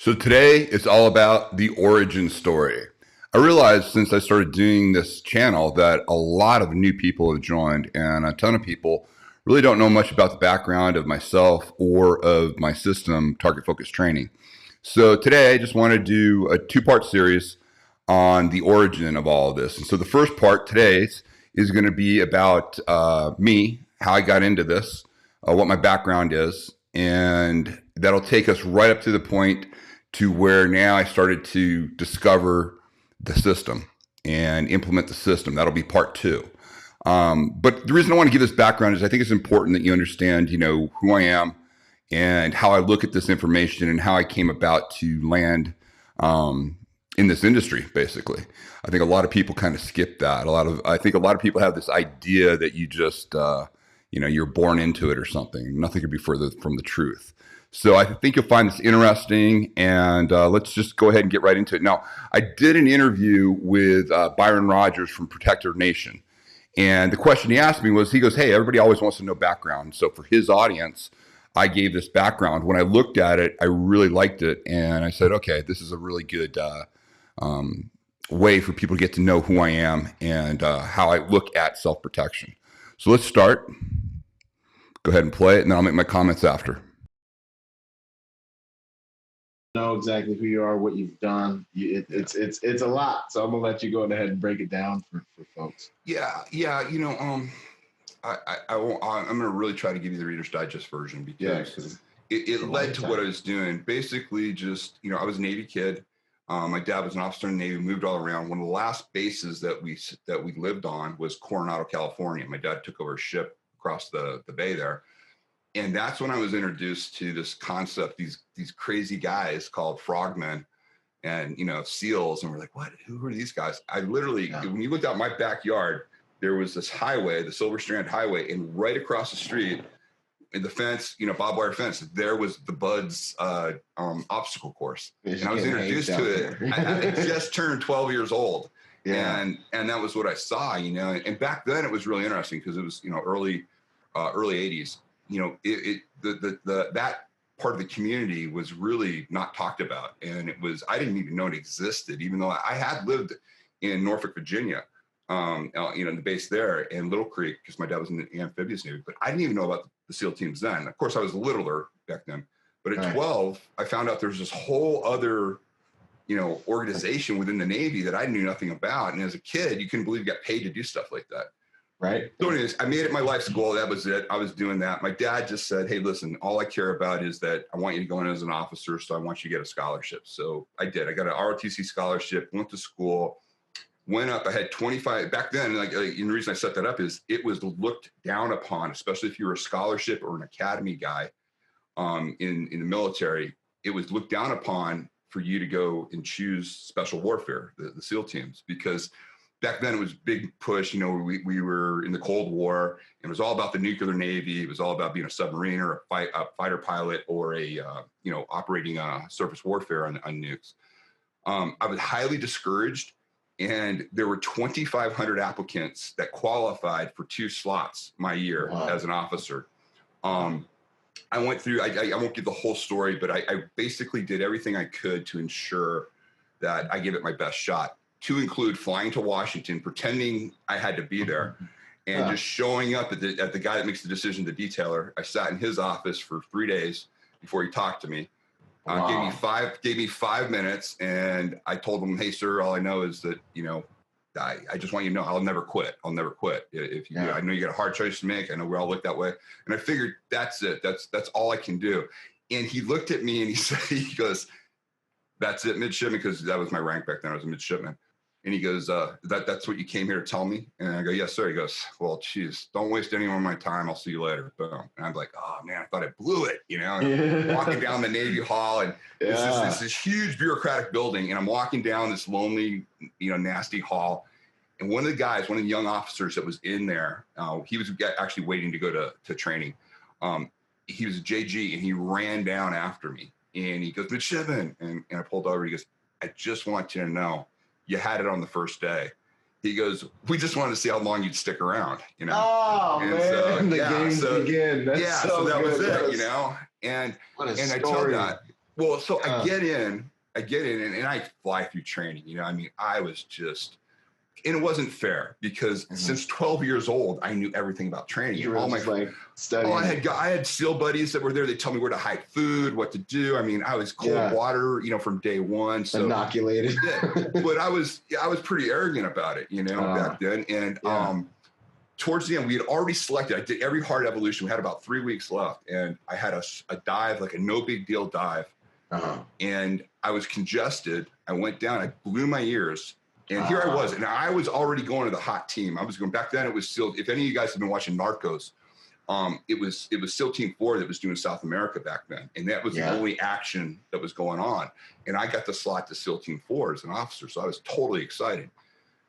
So today it's all about the origin story. I realized since I started doing this channel that a lot of new people have joined, and a ton of people really don't know much about the background of myself or of my system, Target Focus Training. So today I just want to do a two-part series on the origin of all of this. And so the first part today is going to be about me, how I got into this, what my background is, and that'll take us right up to the point to where now I started to discover the system and implement the system. That'll be part two. But the reason I want to give this background is I think it's important that you understand, who I am and how I look at this information and how I came about to land in this industry. Basically, I think a lot of people kind of skip that. I think a lot of people have this idea that you just, you're born into it or something. Nothing could be further from the truth. So I think you'll find this interesting, and let's just go ahead and get right into it. Now, I did an interview with Byron Rodgers from Protector Nation, and the question he asked me was, he goes, hey, everybody always wants to know background. So for his audience, I gave this background. When I looked at it, I really liked it, and I said, okay, this is a really good way for people to get to know who I am and how I look at self-protection. So let's start. Go ahead and play it, and then I'll make my comments after. Know exactly who you are, what you've done. It's a lot. So I'm gonna let you go ahead and break it down for folks. Yeah. I'm gonna really try to give you the Reader's Digest version because it led to what I was doing. Basically, just I was a Navy kid. My dad was an officer in the Navy, moved all around. One of the last bases that we lived on was Coronado, California. My dad took over a ship across the bay there. And that's when I was introduced to this concept, these crazy guys called frogmen and, SEALs. And we're like, what? Who are these guys? I literally, when you looked out my backyard, there was this highway, the Silver Strand Highway, and right across the street in the fence, barbed wire fence, there was the Buds obstacle course. And I was introduced to it. I just turned 12 years old. Yeah. And that was what I saw, and back then it was really interesting because it was, early 80s. That part of the community was really not talked about. And I didn't even know it existed, even though I had lived in Norfolk, Virginia, the base there in Little Creek, because my dad was in the amphibious Navy, but I didn't even know about the SEAL teams then. Of course, I was littler back then, but at 12, I found out there was this whole other, organization within the Navy that I knew nothing about. And as a kid, you couldn't believe you got paid to do stuff like that. Right. So anyways, I made it my life's goal. That was it. I was doing that. My dad just said, hey, listen, all I care about is that I want you to go in as an officer. So I want you to get a scholarship. So I did. I got an ROTC scholarship, went to school, went up. I had 25 back then. And the reason I set that up is it was looked down upon, especially if you were a scholarship or an academy guy in the military. It was looked down upon for you to go and choose special warfare, the SEAL teams, because back then it was a big push. We were in the Cold War, and it was all about the nuclear Navy. It was all about being a submarine or a fighter pilot or operating surface warfare on nukes. I was highly discouraged, and there were 2,500 applicants that qualified for 2 slots my year as an officer. I went through, I won't give the whole story, but I basically did everything I could to ensure that I give it my best shot, to include flying to Washington, pretending I had to be there, and just showing up at the guy that makes the decision, the detailer. I sat in his office for 3 days before he talked to me. Gave me 5 minutes, and I told him, hey, sir, all I know is that, I just want you to know I'll never quit. I'll never quit. I know you got a hard choice to make. I know we all look that way. And I figured that's it. That's all I can do. And he looked at me and he goes, that's it, midshipman, because that was my rank back then. I was a midshipman. And he goes, that's what you came here to tell me? And I go, yes, sir. He goes, well, geez, don't waste any more of my time. I'll see you later. Boom. And I'm like, oh, man, I thought I blew it, walking down the Navy Hall. And this huge bureaucratic building. And I'm walking down this lonely, nasty hall. And one of the young officers that was in there, he was actually waiting to go to training. He was a JG, and he ran down after me. And he goes, midshipman. And I pulled over. He goes, I just want you to know, you had it on the first day. He goes, we just wanted to see how long you'd stick around, Oh, and man, the games begin. So that was it, And I tell that Well, so I get in and I fly through training. You know, I mean, I was just, and it wasn't fair because since 12 years old, I knew everything about training. You were all just like studying. I had SEAL buddies that were there. They tell me where to hide food, what to do. I mean, I was cold water, you know, from day one. So inoculated. But I was pretty arrogant about it, you know, back then. And towards the end, we had already selected. I did every hard evolution. We had about 3 weeks left, and I had a dive, like a no big deal dive. And I was congested. I went down. I blew my ears. And here I was, and I was already going to the hot team. I was going back then. It was SEAL. If any of you guys have been watching Narcos, it was SEAL Team 4 that was doing South America back then, and that was the only action that was going on. And I got the slot to SEAL Team 4 as an officer, so I was totally excited.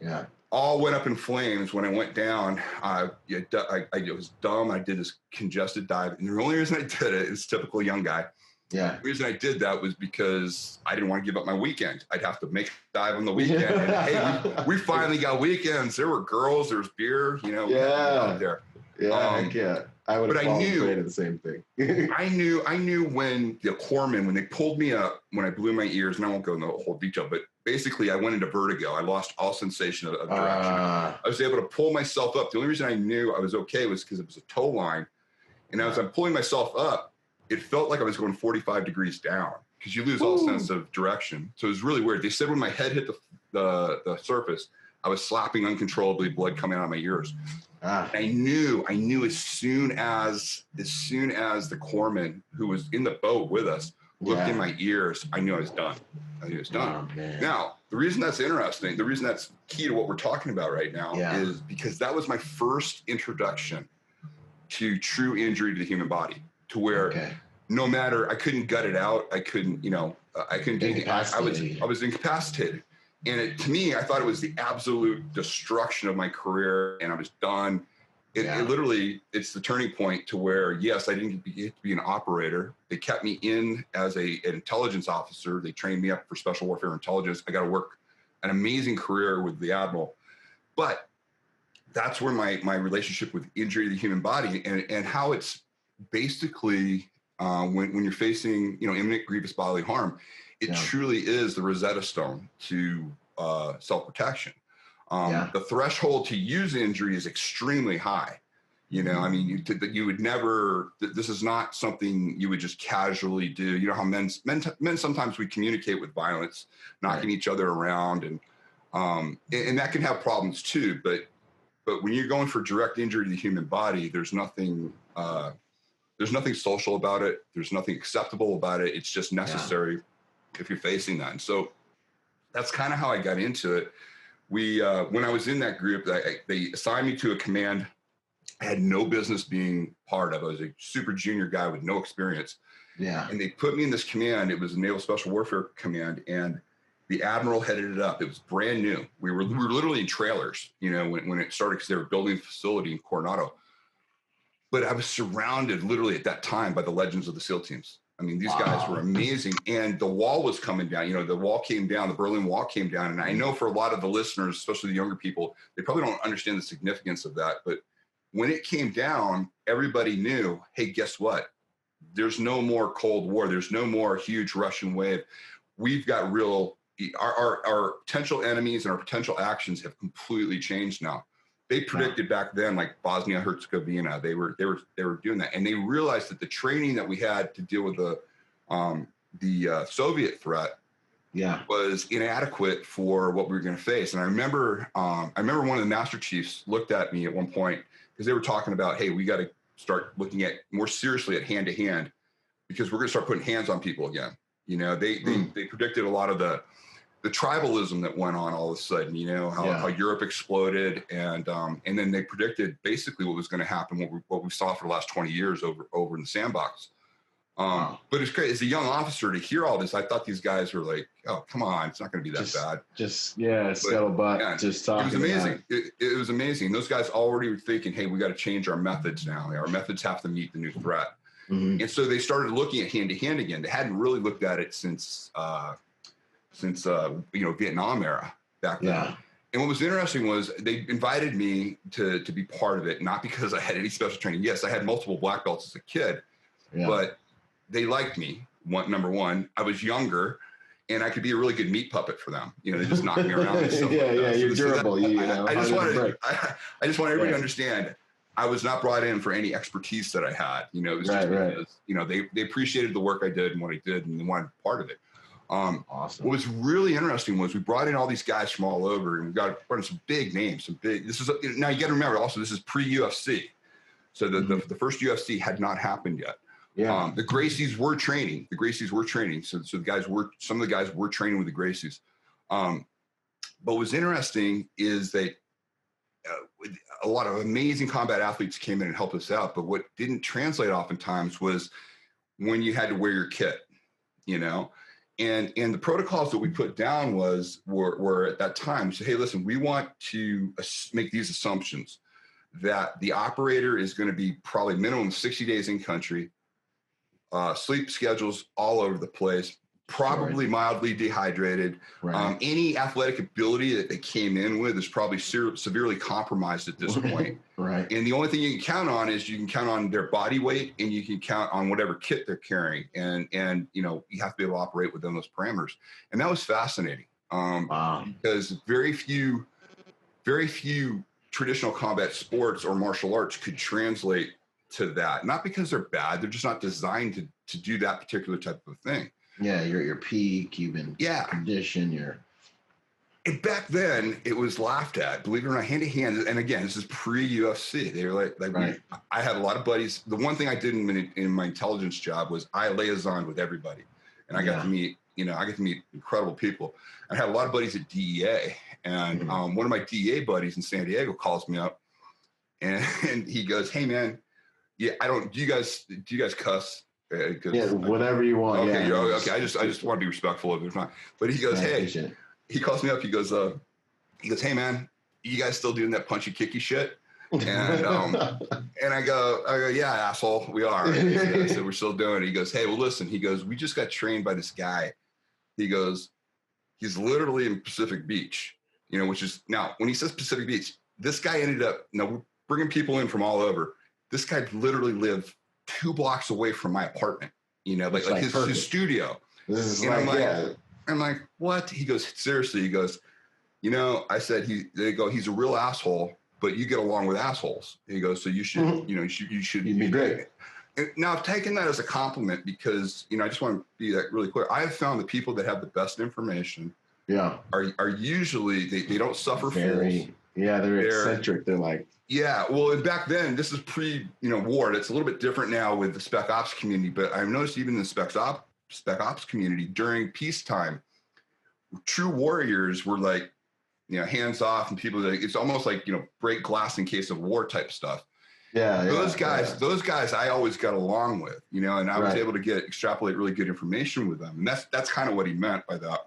Yeah, all went up in flames when I went down. I was dumb. I did this congested dive, and the only reason I did it is typical young guy. Yeah. The reason I did that was because I didn't want to give up my weekend. I'd have to make a dive on the weekend. And, hey, we finally got weekends. There were girls. There was beer. You know, out there. Yeah, I would have fallen the same thing. I knew when the corpsmen, when they pulled me up, when I blew my ears, and I won't go into the whole detail, but basically I went into vertigo. I lost all sensation of direction. I was able to pull myself up. The only reason I knew I was okay was because it was a tow line. And as I'm pulling myself up, it felt like I was going 45 degrees down because you lose all sense of direction. So it was really weird. They said when my head hit the surface, I was slapping uncontrollably, blood coming out of my ears. I knew as soon as the corpsman who was in the boat with us looked in my ears, I knew I was done. I knew it was done. Now, the reason that's interesting, the reason that's key to what we're talking about right now is because that was my first introduction to true injury to the human body, to where no matter, I couldn't gut it out. I couldn't, I couldn't do anything. I was incapacitated. And to me, I thought it was the absolute destruction of my career, and I was done. It literally, it's the turning point to where, yes, I didn't get to be an operator. They kept me in as an intelligence officer. They trained me up for special warfare intelligence. I got to work an amazing career with the Admiral. But that's where my relationship with injury to the human body and how it's basically when you're facing, imminent grievous bodily harm, it truly is the Rosetta Stone to self-protection. The threshold to use injury is extremely high. I mean, you would never, this is not something you would just casually do. You know how men sometimes we communicate with violence, knocking each other around and that can have problems too. But when you're going for direct injury to the human body, there's nothing social about it. There's nothing acceptable about it. It's just necessary if you're facing that. And so that's kind of how I got into it. When I was in that group, they assigned me to a command I had no business being part of. I was a super junior guy with no experience. Yeah. And they put me in this command. It was a Naval Special Warfare Command, and the Admiral headed it up. It was brand new. We were literally in trailers, when it started, because they were building a facility in Coronado. But I was surrounded literally at that time by the legends of the SEAL teams. I mean, these guys were amazing. And the wall was coming down. The wall came down, the Berlin Wall came down. And I know for a lot of the listeners, especially the younger people, they probably don't understand the significance of that. But when it came down, everybody knew, hey, guess what? There's no more Cold War. There's no more huge Russian wave. We've got our potential enemies and our potential actions have completely changed now. They predicted back then, like Bosnia Herzegovina, they were doing that, and they realized that the training that we had to deal with the Soviet threat was inadequate for what we were going to face. And I remember one of the Master Chiefs looked at me at one point because they were talking about, hey, we got to start looking at more seriously at hand to hand because we're going to start putting hands on people again. They predicted a lot of the tribalism that went on all of a sudden, how Europe exploded. And then they predicted basically what was going to happen, what we saw for the last 20 years over in the sandbox. But it's great. As a young officer to hear all this, I thought these guys were like, oh, come on, it's not going to be that bad. Scuttlebutt, just talking. It was amazing. It was amazing. Those guys already were thinking, hey, we got to change our methods now. Our methods have to meet the new threat. Mm-hmm. And so they started looking at hand to hand again. They hadn't really looked at it since Vietnam era back then. Yeah. And what was interesting was they invited me to be part of it, not because I had any special training. Yes, I had multiple black belts as a kid, but they liked me. Number one, I was younger, and I could be a really good meat puppet for them. You know, they just knock me around and stuff. You're durable. I just want everybody to understand. I was not brought in for any expertise that I had. You know, it was just because, you know, they appreciated the work I did and what I did, and they wanted part of it. Awesome. What was really interesting was we brought in all these guys from all over, and we got some big names, this is, now you got to remember also, this is pre-UFC. So the first UFC had not happened yet. Yeah. The Gracies were training. So some of the guys were training with the Gracies. But what's interesting is that a lot of amazing combat athletes came in and helped us out. But what didn't translate oftentimes was when you had to wear your kit, you know, and the protocols that we put down were at that time. So, hey, listen, we want to make these assumptions that the operator is going to be probably minimum 60 days in country, sleep schedules all over the place, probably mildly dehydrated. Right. Any athletic ability that they came in with is probably severely compromised at this point. Right. And the only thing you can count on is you can count on their body weight, and you can count on whatever kit they're carrying. And you know, you have to be able to operate within those parameters. And that was fascinating because very few traditional combat sports or martial arts could translate to that. Not because they're bad, they're just not designed to do that particular type of thing. Yeah, you're at your peak, you've been conditioned, And back then it was laughed at, believe it or not, hand to hand. And again, this is pre-UFC. They were like right. I had a lot of buddies. The one thing I did in my intelligence job was I liaisoned with everybody. And I got to meet, incredible people. I had a lot of buddies at DEA. And one of my DEA buddies in San Diego calls me up, and he goes, "Hey man, do you guys cuss?" Yeah, whatever you want. Okay, yeah. Okay. I just want to be respectful of it. But he goes, "Hey," he calls me up. He goes, "Hey man, you guys still doing that punchy kicky shit?" And and I go, "Yeah, asshole, we are." So we're still doing it. He goes, "Hey, well, listen." He goes, "We just got trained by this guy." He goes, "He's literally in Pacific Beach." You know, which is now when he says Pacific Beach, this guy ended up, we're bringing people in from all over. This guy literally lived 2 blocks away from my apartment, like his studio. This is I'm like, what? He goes, seriously, he goes, I said, he's a real asshole, but you get along with assholes. He goes, so you should, you should be great. And now I've taken that as a compliment because, I just want to be really clear. I have found the people that have the best information are usually they don't suffer fools. Yeah, they're eccentric. They're like, yeah, well, and back then this is war. It's a little bit different now with the spec ops community, but I've noticed even in the spec ops community during peacetime, true warriors were like, hands off, and people it's almost like break glass in case of war type stuff. Those guys I always got along with, and I was able to extrapolate really good information with them, and that's kind of what he meant by that.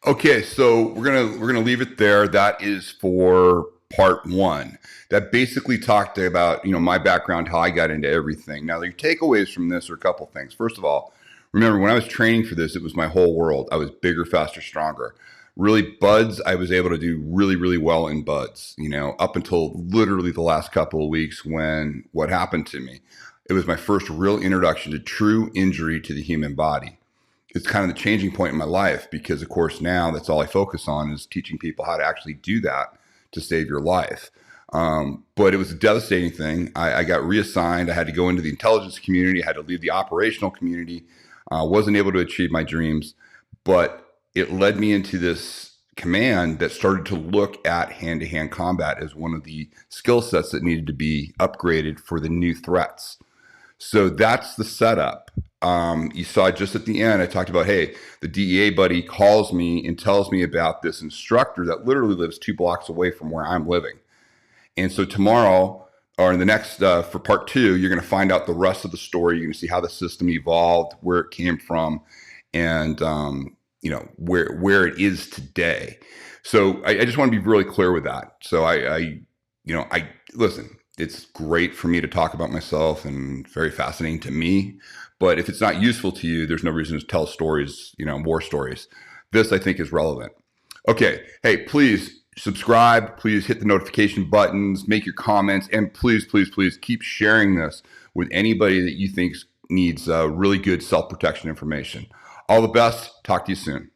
Okay, so we're gonna leave it there. That is for part 1. That basically talked about my background, how I got into everything. Now, the takeaways from this are a couple things. First of all, remember when I was training for this, it was my whole world. I was bigger, faster, stronger. Really, buds, I was able to do really, really well in buds. Up until literally the last couple of weeks when what happened to me. It was my first real introduction to true injury to the human body. It's kind of the changing point in my life because, of course, now that's all I focus on is teaching people how to actually do that to save your life. But it was a devastating thing. I got reassigned. I had to go into the intelligence community. I had to leave the operational community. Wasn't able to achieve my dreams, but it led me into this command that started to look at hand-to-hand combat as one of the skill sets that needed to be upgraded for the new threats. So that's the setup. You saw just at the end, I talked about, hey, the DEA buddy calls me and tells me about this instructor that literally lives 2 blocks away from where I'm living. And so tomorrow, or in the next, for part 2, you're going to find out the rest of the story. You're going to see how the system evolved, where it came from, and, where it is today. So I just want to be really clear with that. So I listen, it's great for me to talk about myself and very fascinating to me. But if it's not useful to you, there's no reason to tell stories, war stories. This, I think, is relevant. Okay. Hey, please subscribe. Please hit the notification buttons, make your comments, and please, please, please keep sharing this with anybody that you think needs really good self-protection information. All the best. Talk to you soon.